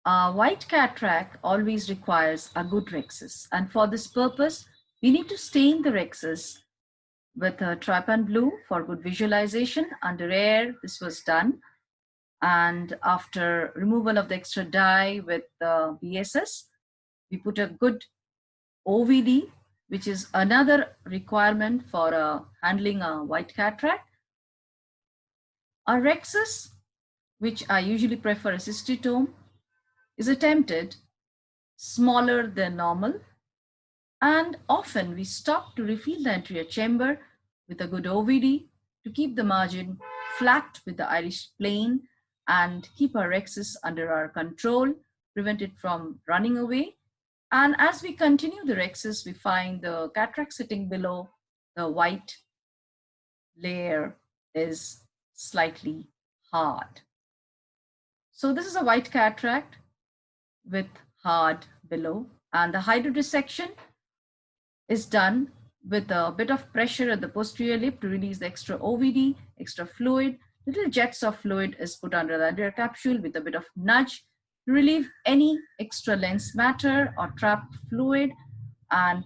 White cataract always requires a good rhexis, and for this purpose, we need to stain the rhexis with a trypan blue for good visualization. Under air, this was done, and after removal of the extra dye with the BSS, we put a good OVD, which is another requirement for handling a white cataract. A rhexis, which I usually prefer a cystitome, is attempted smaller than normal, and often we stop to refill the anterior chamber with a good OVD to keep the margin flat with the iris plane and keep our rhexis under our control, prevent it from running away. And as we continue the rhexis, we find the cataract sitting below the white layer is slightly hard. So this is a white cataract with hard below, and the hydrodissection is done with a bit of pressure at the posterior lip to release the extra OVD, extra fluid. Little jets of fluid is put under the anterior capsule with a bit of nudge to relieve any extra lens matter or trapped fluid and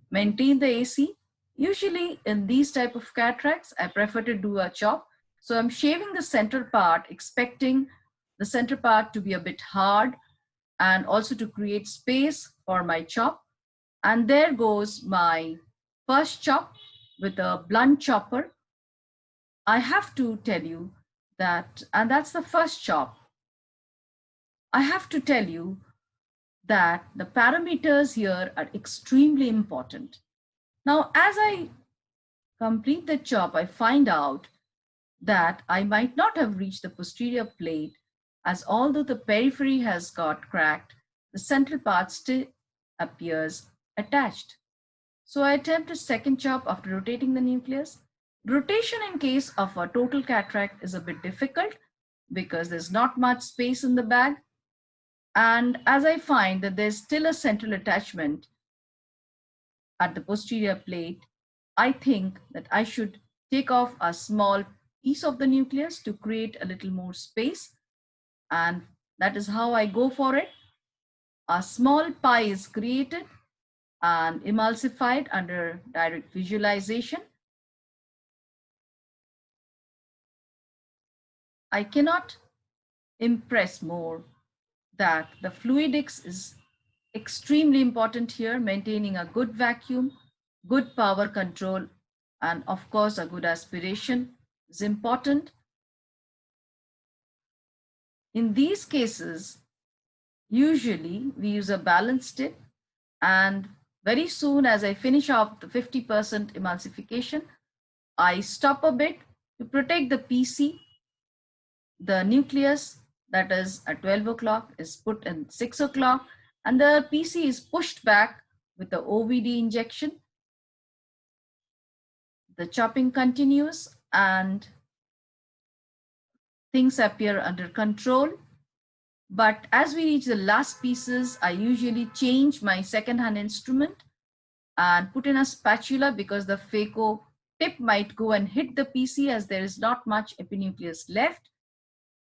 maintain the AC. Usually in these type of cataracts, I prefer to do a chop. So I'm shaving the center part, expecting the center part to be a bit hard and also to create space for my chop. And there goes my first chop with a blunt chopper. I have to tell you that, and that's the first chop. I have to tell you that the parameters here are extremely important. Now, as I complete the chop, I find out that I might not have reached the posterior plate, as although the periphery has got cracked, the central part still appears attached. So I attempt a second chop after rotating the nucleus. Rotation in case of a total cataract is a bit difficult because there's not much space in the bag. And as I find that there's still a central attachment at the posterior plate, I think that I should take off a small piece of the nucleus to create a little more space. And that is how I go for it. A small pie is created and emulsified under direct visualization. I cannot impress more that the fluidics is extremely important here, maintaining a good vacuum, good power control, and of course a good aspiration is important. In these cases, usually we use a balance tip, and very soon as I finish off the 50% emulsification, I stop a bit to protect the PC. The nucleus, that is at 12 o'clock, is put in 6 o'clock, and the PC is pushed back with the OVD injection. The chopping continues and things appear under control. But as we reach the last pieces, I usually change my second-hand instrument and put in a spatula because the phaco tip might go and hit the PC as there is not much epinucleus left.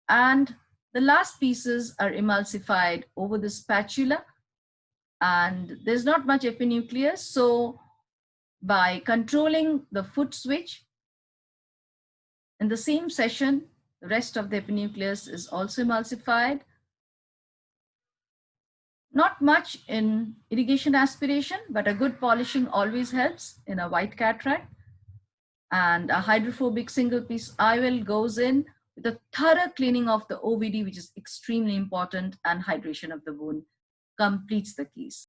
And the last pieces are emulsified over the spatula and there's not much epinucleus. So by controlling the foot switch in the same session, the rest of the epinucleus is also emulsified. Not much in irrigation aspiration, but a good polishing always helps in a white cataract. And a hydrophobic single piece IOL goes in with a thorough cleaning of the OVD, which is extremely important, and hydration of the bone completes the case.